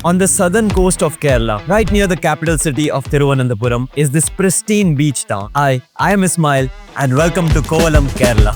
On the southern coast of Kerala, right near the capital city of Thiruvananthapuram, is this pristine beach town. I am Ismail and welcome to Kovalam, Kerala.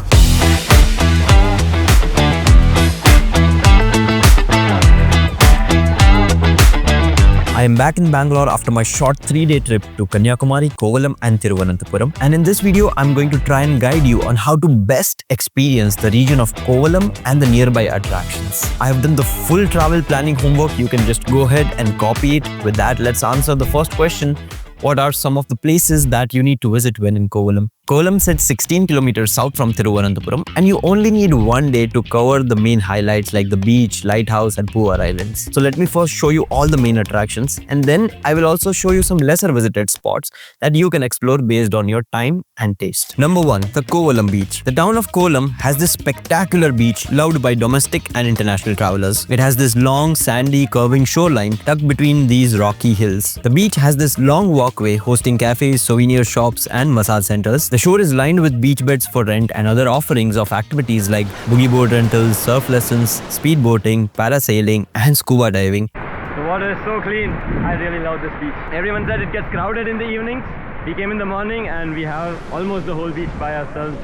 I am back in Bangalore after my short 3-day trip to Kanyakumari, Kovalam and Thiruvananthapuram, and in this video I'm going to try and guide you on how to best experience the region of Kovalam and the nearby attractions. I have done the full travel planning homework. You can just go ahead and copy it. With that, let's answer the first question. What are some of the places that you need to visit when in Kovalam? Kovalam sits 16 kilometers south from Thiruvananthapuram, and you only need one day to cover the main highlights like the beach, lighthouse and Puvar Islands. So let me first show you all the main attractions, and then I will also show you some lesser visited spots that you can explore based on your time and taste. Number 1. The Kovalam Beach. The town of Kovalam has this spectacular beach loved by domestic and international travelers. It has this long, sandy, curving shoreline tucked between these rocky hills. The beach has this long walkway hosting cafes, souvenir shops and massage centers. The shore is lined with beach beds for rent and other offerings of activities like boogie board rentals, surf lessons, speed boating, parasailing and scuba diving. The water is so clean. I really love this beach. Everyone said it gets crowded in the evenings. We came in the morning and we have almost the whole beach by ourselves.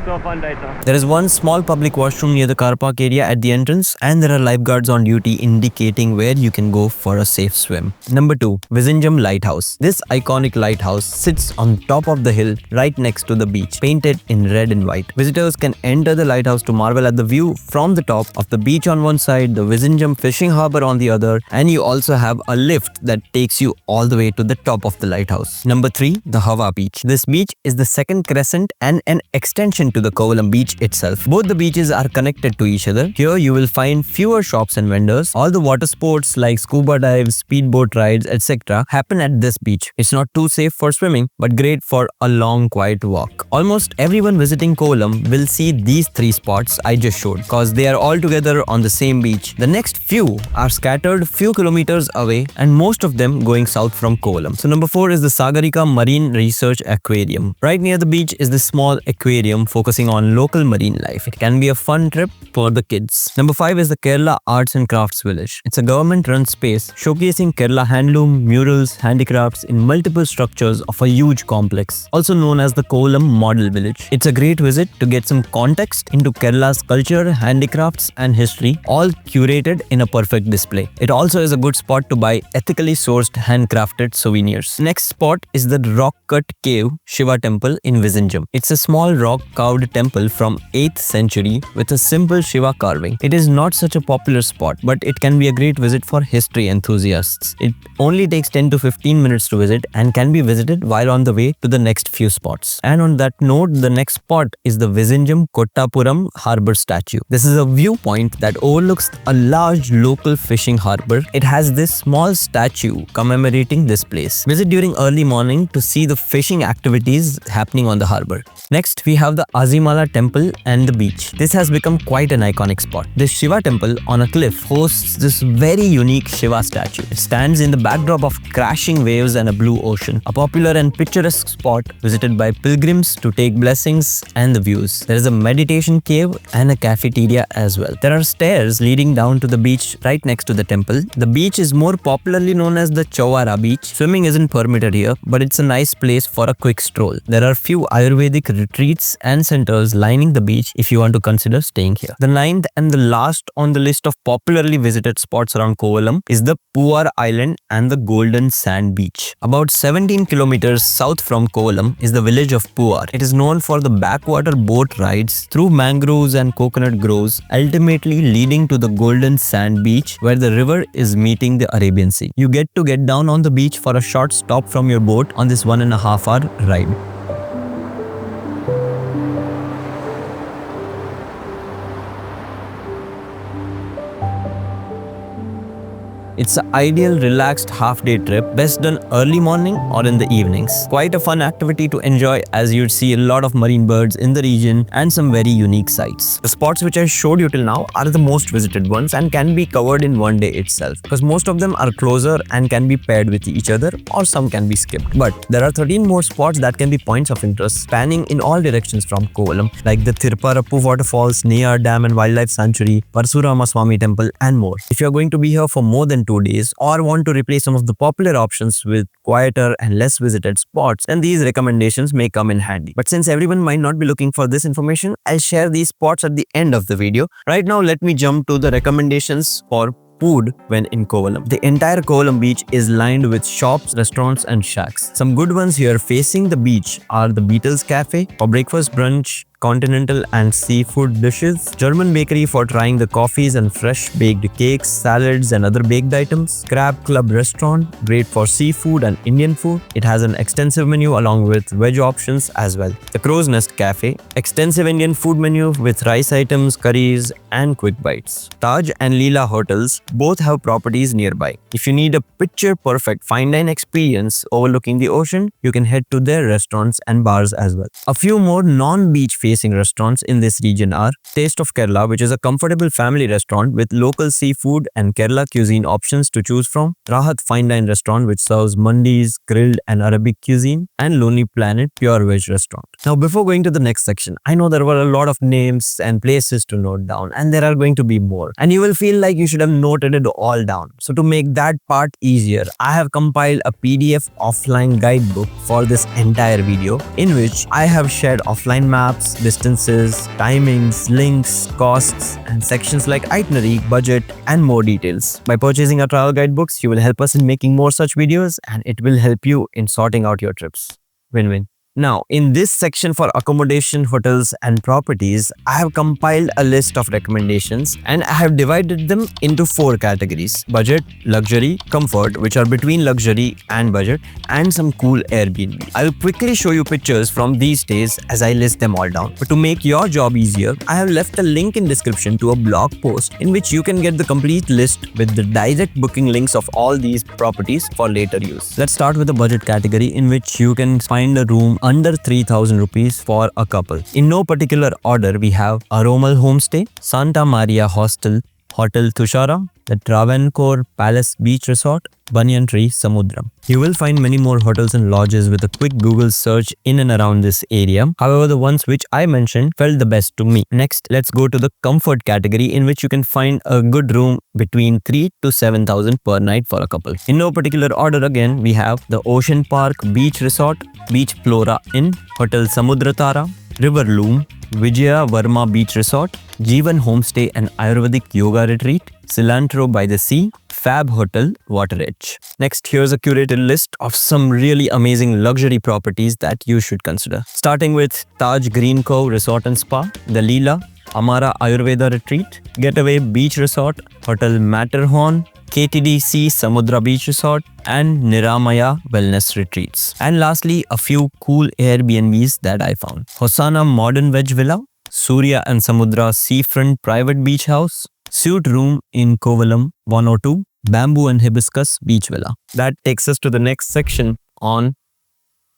So fun right now. There is one small public washroom near the car park area at the entrance, and there are lifeguards on duty indicating where you can go for a safe swim. Number 2. Vizhinjam Lighthouse. This iconic lighthouse sits on top of the hill right next to the beach, painted in red and white. Visitors can enter the lighthouse to marvel at the view from the top of the beach on one side, the Vizhinjam fishing harbour on the other, and you also have a lift that takes you all the way to the top of the lighthouse. Number 3. The Hawa Beach. This beach is the second crescent and an extension to the Kovalam beach itself. Both the beaches are connected to each other. Here you will find fewer shops and vendors. All the water sports like scuba dives, speedboat rides, etc. happen at this beach. It's not too safe for swimming, but great for a long quiet walk. Almost everyone visiting Kovalam will see these 3 spots I just showed because they are all together on the same beach. The next few are scattered few kilometers away and most of them going south from Kovalam. So number 4 is the Sagarika Marine Research Aquarium. Right near the beach is this small aquarium focusing on local marine life. It can be a fun trip for the kids. Number 5 is the Kerala Arts and Crafts Village. It's a government-run space showcasing Kerala handloom, murals, handicrafts in multiple structures of a huge complex, also known as the Kovalam Model Village. It's a great visit to get some context into Kerala's culture, handicrafts and history, all curated in a perfect display. It also is a good spot to buy ethically sourced handcrafted souvenirs. Next spot is the rock-cut cave Shiva temple in Vizhinjam. It's a small rock carved temple from 8th century with a simple Shiva carving. It is not such a popular spot, but it can be a great visit for history enthusiasts. It only takes 10 to 15 minutes to visit and can be visited while on the way to the next few spots. And on that note, the next spot is the Vizhinjam Kottapuram Harbour Statue. This is a viewpoint that overlooks a large local fishing harbour. It has this small statue commemorating this place. Visit during early morning to see the fishing activities happening on the harbour. Next, we have the Azimala temple and the beach. This has become quite an iconic spot. This Shiva temple on a cliff hosts this very unique Shiva statue. It stands in the backdrop of crashing waves and a blue ocean. A popular and picturesque spot visited by pilgrims to take blessings and the views. There is a meditation cave and a cafeteria as well. There are stairs leading down to the beach right next to the temple. The beach is more popularly known as the Chowara beach. Swimming isn't permitted here, but it's a nice place for a quick stroll. There are few Ayurvedic retreats and centers lining the beach if you want to consider staying here. The 9th and the last on the list of popularly visited spots around Kovalam is the Puvar Island and the Golden Sand Beach. About 17 kilometers south from Kovalam is the village of Puvar. It is known for the backwater boat rides through mangroves and coconut groves, ultimately leading to the Golden Sand Beach where the river is meeting the Arabian Sea. You get to get down on the beach for a short stop from your boat on this 1.5 hour ride. It's an ideal relaxed half-day trip, best done early morning or in the evenings. Quite a fun activity to enjoy as you'd see a lot of marine birds in the region and some very unique sights. The spots which I showed you till now are the most visited ones and can be covered in one day itself because most of them are closer and can be paired with each other or some can be skipped. But there are 13 more spots that can be points of interest spanning in all directions from Kovalam, like the Tirupparappu Waterfalls, Neyar Dam and Wildlife Sanctuary, Parsurama Swami Temple and more. If you are going to be here for more than 2 days or want to replace some of the popular options with quieter and less visited spots, then these recommendations may come in handy. But since everyone might not be looking for this information, I'll share these spots at the end of the video. Right now, let me jump to the recommendations for food when in Kovalam. The entire Kovalam beach is lined with shops, restaurants and shacks. Some good ones here facing the beach are the Beatles Cafe for breakfast, brunch, continental and seafood dishes, German bakery for trying the coffees and fresh baked cakes, salads and other baked items, Crab Club restaurant, great for seafood and Indian food. It has an extensive menu along with veg options as well. The Crow's Nest Cafe, extensive Indian food menu with rice items, curries and quick bites. Taj and Leela hotels both have properties nearby. If you need a picture-perfect fine dine experience overlooking the ocean, you can head to their restaurants and bars as well. A few more non-beach facing restaurants in this region are Taste of Kerala, which is a comfortable family restaurant with local seafood and Kerala cuisine options to choose from, Rahat Fine Dine Restaurant, which serves mandis, grilled and Arabic cuisine, and Lonely Planet Pure Veg Restaurant. Now, before going to the next section, I know there were a lot of names and places to note down, and there are going to be more, and you will feel like you should have noted it all down. So to make that part easier, I have compiled a PDF offline guidebook for this entire video, in which I have shared offline maps, distances, timings, links, costs, and sections like itinerary, budget, and more details. By purchasing our travel guidebooks, you will help us in making more such videos, and it will help you in sorting out your trips. Win-win. Now, in this section for accommodation, hotels and properties, I have compiled a list of recommendations and I have divided them into 4 categories: budget, luxury, comfort, which are between luxury and budget, and some cool Airbnb. I will quickly show you pictures from these stays as I list them all down. But to make your job easier, I have left a link in description to a blog post in which you can get the complete list with the direct booking links of all these properties for later use. Let's start with the budget category, in which you can find a room under 3,000 rupees for a couple. In no particular order, we have Aromal Homestay, Santa Maria Hostel, Hotel Tushara, the Travancore Palace Beach Resort, Banyan Tree Samudram. You will find many more hotels and lodges with a quick Google search in and around this area. However, the ones which I mentioned felt the best to me. Next, let's go to the comfort category, in which you can find a good room between 3 to 7,000 per night for a couple. In no particular order again, we have the Ocean Park Beach Resort, Beach Flora Inn, Hotel Samudratara, River Loom, Vijaya Varma Beach Resort, Jeevan Homestay and Ayurvedic Yoga Retreat, Cilantro by the Sea, Fab Hotel, Water Edge. Next, here's a curated list of some really amazing luxury properties that you should consider. Starting with Taj Green Cove Resort and Spa, the Leela, Amara Ayurveda Retreat, Getaway Beach Resort, Hotel Matterhorn, KTDC Samudra Beach Resort, and Niramaya Wellness Retreats. And lastly, a few cool Airbnbs that I found. Hosanna Modern Veg Villa, Surya and Samudra Seafront Private Beach House, Suite Room in Kovalam 102, Bamboo and Hibiscus Beach Villa. That takes us to the next section on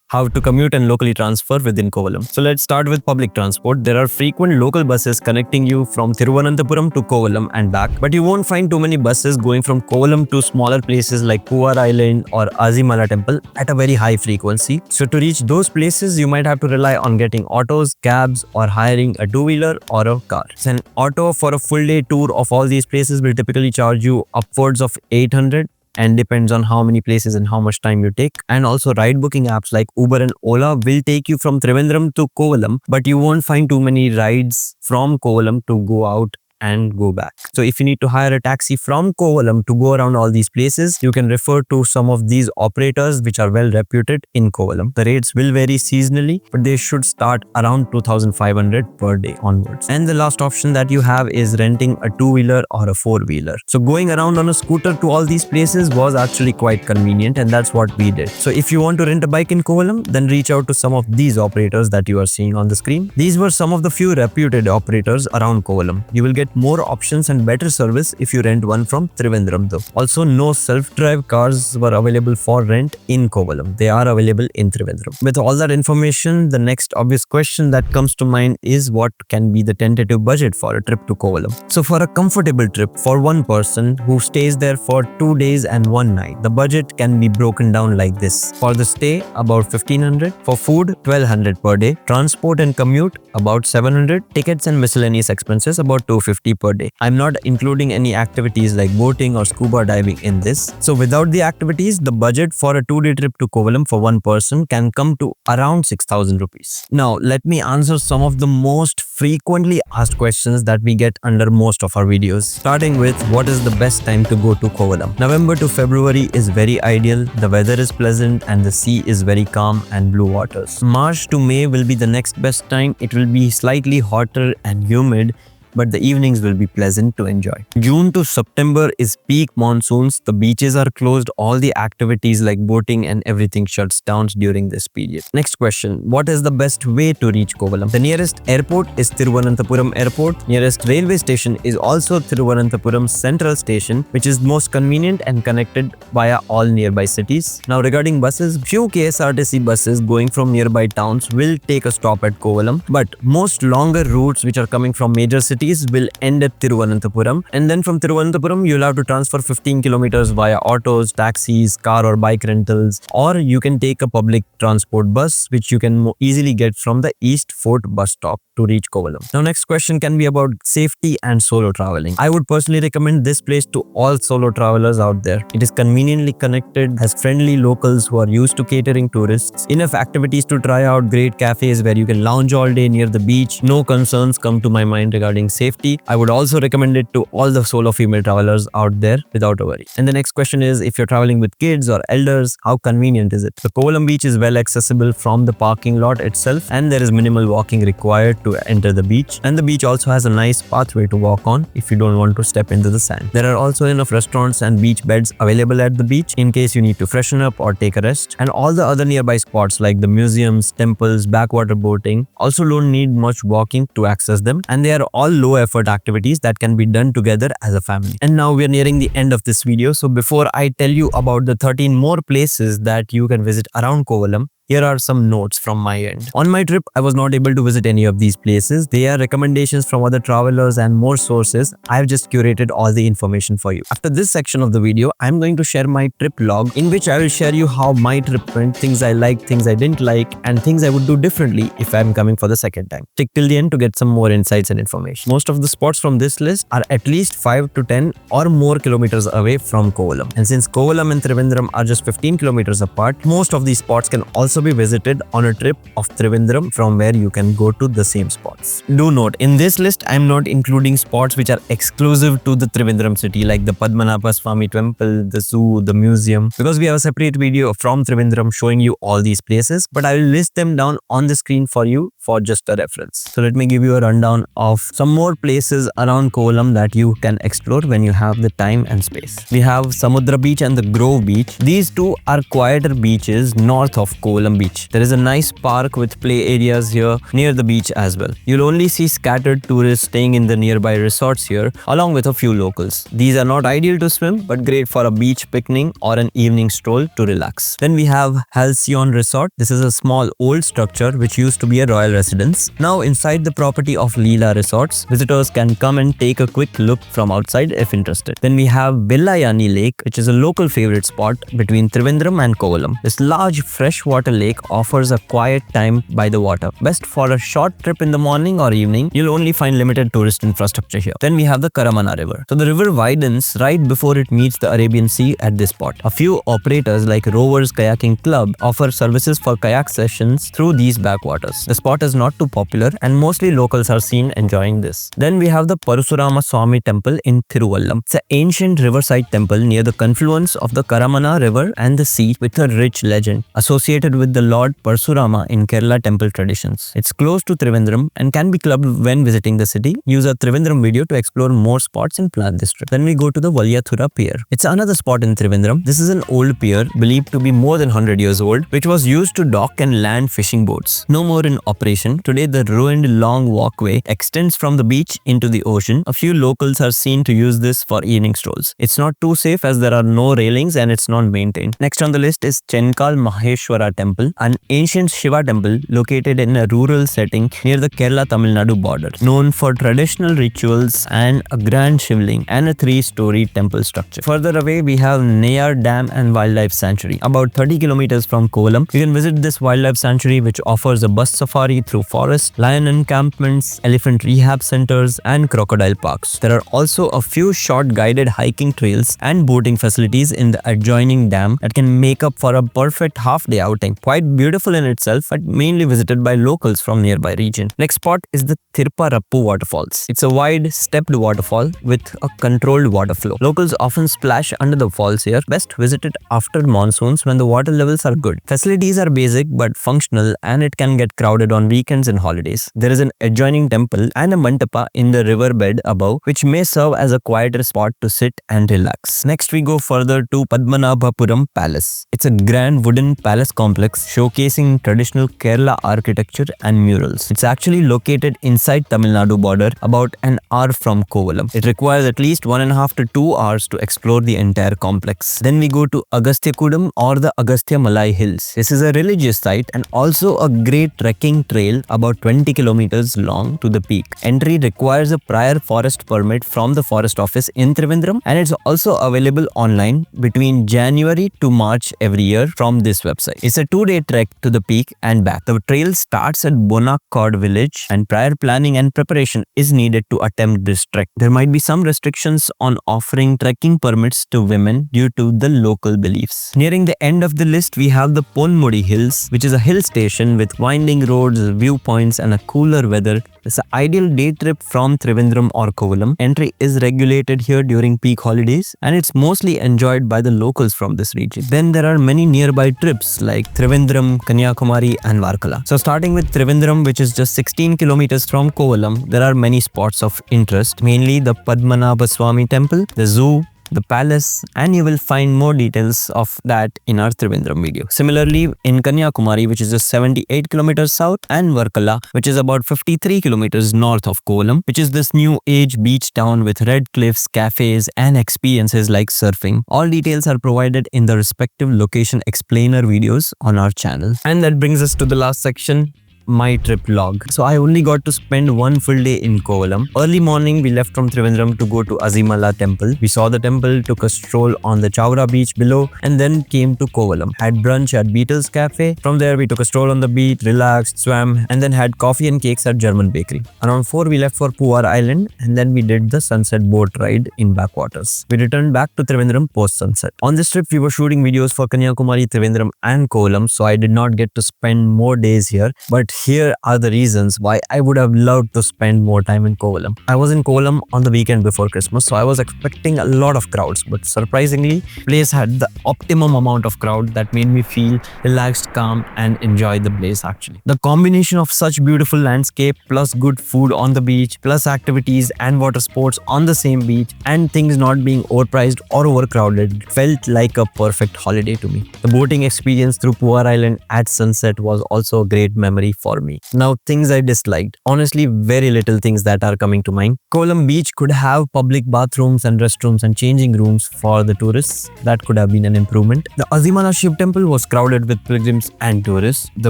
how to commute and locally transfer within Kovalam. So let's start with public transport. There are frequent local buses connecting you from Thiruvananthapuram to Kovalam and back, but you won't find too many buses going from Kovalam to smaller places like Kuvar Island or Azimala Temple at a very high frequency. So to reach those places, you might have to rely on getting autos, cabs, or hiring a two-wheeler or a car. So an auto for a full day tour of all these places will typically charge you upwards of 800, and depends on how many places and how much time you take. And also, ride booking apps like Uber and Ola will take you from Trivandrum to Kovalam, but you won't find too many rides from Kovalam to go out and go back. So if you need to hire a taxi from Kovalam to go around all these places, you can refer to some of these operators which are well reputed in Kovalam. The rates will vary seasonally, but they should start around 2,500 per day onwards. And the last option that you have is renting a two-wheeler or a four-wheeler. So going around on a scooter to all these places was actually quite convenient, and that's what we did. So if you want to rent a bike in Kovalam, then reach out to some of these operators that you are seeing on the screen. These were some of the few reputed operators around Kovalam. You will get more options and better service if you rent one from Trivandrum though. Also, no self-drive cars were available for rent in Kovalam. They are available in Trivandrum. With all that information, the next obvious question that comes to mind is what can be the tentative budget for a trip to Kovalam. So for a comfortable trip for one person who stays there for 2 days and 1 night, the budget can be broken down like this. For the stay, about 1,500. For food, 1,200 per day. Transport and commute, about 700. Tickets and miscellaneous expenses, about 250. $150 per day. I'm not including any activities like boating or scuba diving in this. So without the activities, the budget for a 2-day trip to Kovalam for one person can come to around 6,000 rupees. Now, let me answer some of the most frequently asked questions that we get under most of our videos. Starting with, what is the best time to go to Kovalam? November to February is very ideal. The weather is pleasant and the sea is very calm and blue waters. March to May will be the next best time. It will be slightly hotter and humid, but the evenings will be pleasant to enjoy. June to September is peak monsoons. The beaches are closed. All the activities like boating and everything shuts down during this period. Next question, what is the best way to reach Kovalam? The nearest airport is Thiruvananthapuram Airport. Nearest railway station is also Thiruvananthapuram Central Station, which is most convenient and connected via all nearby cities. Now regarding buses, few KSRTC buses going from nearby towns will take a stop at Kovalam, but most longer routes which are coming from major cities will end at Thiruvananthapuram, and then from Thiruvananthapuram you'll have to transfer 15 kilometers via autos, taxis, car or bike rentals, or you can take a public transport bus which you can easily get from the East Fort bus stop to reach Kovalam. Now next question can be about safety and solo traveling. I would personally recommend this place to all solo travelers out there. It is conveniently connected, has friendly locals who are used to catering tourists, enough activities to try out, great cafes where you can lounge all day near the beach. No concerns come to my mind regarding safety. I would also recommend it to all the solo female travelers out there without a worry. And the next question is, if you're traveling with kids or elders, how convenient is it? The Kovalam beach is well accessible from the parking lot itself, and there is minimal walking required to enter the beach, and the beach also has a nice pathway to walk on if you don't want to step into the sand. There are also enough restaurants and beach beds available at the beach in case you need to freshen up or take a rest, and all the other nearby spots like the museums, temples, backwater boating also don't need much walking to access them, and they are all low effort activities that can be done together as a family. And now we are nearing the end of this video, so before I tell you about the 13 more places that you can visit around Kovalam, here are some notes from my end. On my trip, I was not able to visit any of these places. They are recommendations from other travelers and more sources. I have just curated all the information for you. After this section of the video, I'm going to share my trip log, in which I will share you how my trip went, things I liked, things I didn't like, and things I would do differently if I'm coming for the second time. Stick till the end to get some more insights and information. Most of the spots from this list are at least 5 to 10 or more kilometers away from Kovalam. And since Kovalam and Trivandrum are just 15 kilometers apart, most of these spots can also be visited on a trip of Trivandrum from where you can go to the same spots. Do note, in this list, I'm not including spots which are exclusive to the Trivandrum city like the Padmanabha Swami temple, the zoo, the museum, because we have a separate video from Trivandrum showing you all these places, but I will list them down on the screen for you for just a reference. So let me give you a rundown of some more places around Kovalam that you can explore when you have the time and space. We have Samudra Beach and the Grove Beach. These two are quieter beaches north of Kovalam Beach. There is a nice park with play areas here near the beach as well. You'll only see scattered tourists staying in the nearby resorts here along with a few locals. These are not ideal to swim but great for a beach picnic or an evening stroll to relax. Then we have Halcyon Resort. This is a small old structure which used to be a royal residence. Now inside the property of Leela Resorts, visitors can come and take a quick look from outside if interested. Then we have Villayani Lake, which is a local favorite spot between Trivandrum and Kovalam. This large freshwater lake offers a quiet time by the water. Best for a short trip in the morning or evening. You'll only find limited tourist infrastructure here. Then we have the Karamana River. So the river widens right before it meets the Arabian Sea at this spot. A few operators like Rovers Kayaking Club offer services for kayak sessions through these backwaters. The spot is not too popular and mostly locals are seen enjoying this. Then we have the Parasurama Swami temple in Thiruvallam. It's an ancient riverside temple near the confluence of the Karamana River and the sea with a rich legend associated with the Lord Parasurama in Kerala temple traditions. It's close to Trivandrum and can be clubbed when visiting the city. Use a Trivandrum video to explore more spots and plan this trip. Then we go to the Valyathura Pier. It's another spot in Trivandrum. This is an old pier believed to be more than 100 years old, which was used to dock and land fishing boats. No more in operation. Today the ruined long walkway extends from the beach into the ocean. A few locals are seen to use this for evening strolls. It's not too safe as there are no railings and it's not maintained. Next on the list is Chenkal Maheshwara temple. Temple, an ancient Shiva temple located in a rural setting near the Kerala-Tamil Nadu border, known for traditional rituals and a grand shivling and a 3-story temple structure. Further away, we have Neyar Dam and Wildlife Sanctuary. About 30 kilometers from Kovalam, you can visit this wildlife sanctuary, which offers a bus safari through forests, lion encampments, elephant rehab centers, and crocodile parks. There are also a few short guided hiking trails and boating facilities in the adjoining dam that can make up for a perfect half-day outing. Quite beautiful in itself, but mainly visited by locals from nearby region. Next spot is the Tirupparappu waterfalls. It's a wide stepped waterfall with a controlled water flow. Locals often splash under the falls here. Best visited after monsoons when the water levels are good. Facilities are basic but functional, and it can get crowded on weekends and holidays. There is an adjoining temple and a mandapa in the riverbed above, which may serve as a quieter spot to sit and relax. Next we go further to Padmanabhapuram Palace. It's a grand wooden palace complex showcasing traditional Kerala architecture and murals. It's actually located inside Tamil Nadu border, about an hour from Kovalam. It requires at least 1.5 to 2 hours to explore the entire complex. Then we go to Agasthyakudam or the Agastya Malai Hills. This is a religious site and also a great trekking trail about 20 kilometers long to the peak. Entry requires a prior forest permit from the forest office in Trivandrum, and it's also available online between January to March every year from this website. It's a 2-day trek to the peak and back. The trail starts at Bonacord village, and prior planning and preparation is needed to attempt this trek. There might be some restrictions on offering trekking permits to women due to the local beliefs. Nearing the end of the list, we have the Ponmudi Hills, which is a hill station with winding roads, viewpoints, and a cooler weather. It's an ideal day trip from Trivandrum or Kovalam. Entry is regulated here during peak holidays, and it's mostly enjoyed by the locals from this region. Then there are many nearby trips like Trivandrum, Kanyakumari, and Varkala. So starting with Trivandrum, which is just 16 kilometers from Kovalam, there are many spots of interest, mainly the Padmanabha Swami temple, the zoo, the palace, and you will find more details of that in our Trivandrum video. Similarly, in Kanyakumari, which is just 78 kilometers south, and Varkala, which is about 53 kilometers north of Kovalam, which is this new age beach town with red cliffs, cafes, and experiences like surfing. All details are provided in the respective location explainer videos on our channel. And that brings us to the last section, my trip log. So I only got to spend one full day in Kovalam. Early morning, we left from Trivandrum to go to Azimala temple. We saw the temple, took a stroll on the Chowra beach below, and then came to Kovalam. Had brunch at Beatles Cafe. From there, we took a stroll on the beach, relaxed, swam, and then had coffee and cakes at German bakery. Around 4, we left for Puvar Island, and then we did the sunset boat ride in backwaters. We returned back to Trivandrum post sunset. On this trip, we were shooting videos for Kanyakumari, Trivandrum, and Kovalam, so I did not get to spend more days here, but here are the reasons why I would have loved to spend more time in Kovalam. I was in Kovalam on the weekend before Christmas, so I was expecting a lot of crowds, but surprisingly, place had the optimum amount of crowd that made me feel relaxed, calm, and enjoy the place actually. The combination of such beautiful landscape plus good food on the beach plus activities and water sports on the same beach and things not being overpriced or overcrowded felt like a perfect holiday to me. The boating experience through Puvar Island at sunset was also a great memory for me. Now, things I disliked. Honestly, very little things that are coming to mind. Kovalam beach could have public bathrooms and restrooms and changing rooms for the tourists. That could have been an improvement. The Azimala Shiv temple was crowded with pilgrims and tourists. The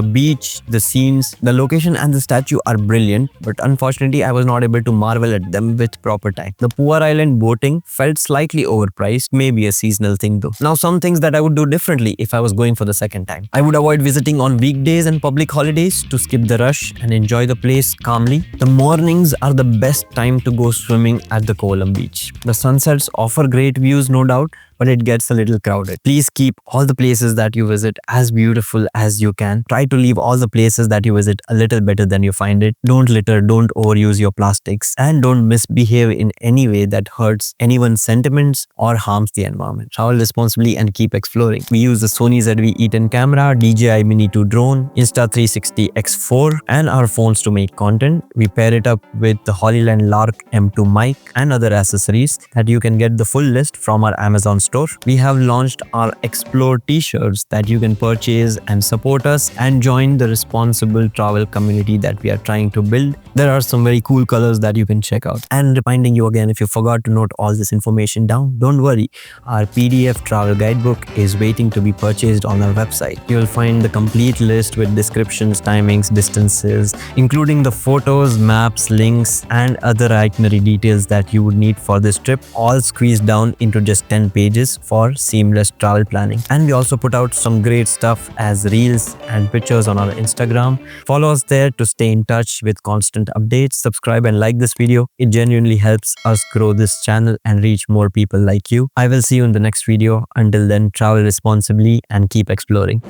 beach, the scenes, the location and the statue are brilliant, but unfortunately I was not able to marvel at them with proper time. The Puvar Island boating felt slightly overpriced, maybe a seasonal thing though. Now, some things that I would do differently if I was going for the second time. I would avoid visiting on weekdays and public holidays to skip the rush and enjoy the place calmly. The mornings are the best time to go swimming at the Kovalam beach. The sunsets offer great views, no doubt, but it gets a little crowded. Please keep all the places that you visit as beautiful as you can. Try to leave all the places that you visit a little better than you find it. Don't litter, don't overuse your plastics, and don't misbehave in any way that hurts anyone's sentiments or harms the environment. Travel responsibly and keep exploring. We use the Sony ZV-E10 camera, DJI Mini 2 drone, Insta360 X4, and our phones to make content. We pair it up with the Holyland Lark M2 mic and other accessories that you can get the full list from our Amazon store. store. We have launched our Xplore t-shirts that you can purchase and support us and join the responsible travel community that we are trying to build. There are some very cool colors that you can check out. And reminding you again, if you forgot to note all this information down, don't worry. Our PDF travel guidebook is waiting to be purchased on our website. You'll find the complete list with descriptions, timings, distances, including the photos, maps, links, and other itinerary details that you would need for this trip, all squeezed down into just 10 pages for seamless travel planning. And we also put out some great stuff as reels and pictures on our Instagram. Follow us there to stay in touch with constant updates. Subscribe and like this video. It genuinely helps us grow this channel and reach more people like you. I will see you in the next video. Until then, travel responsibly and keep exploring.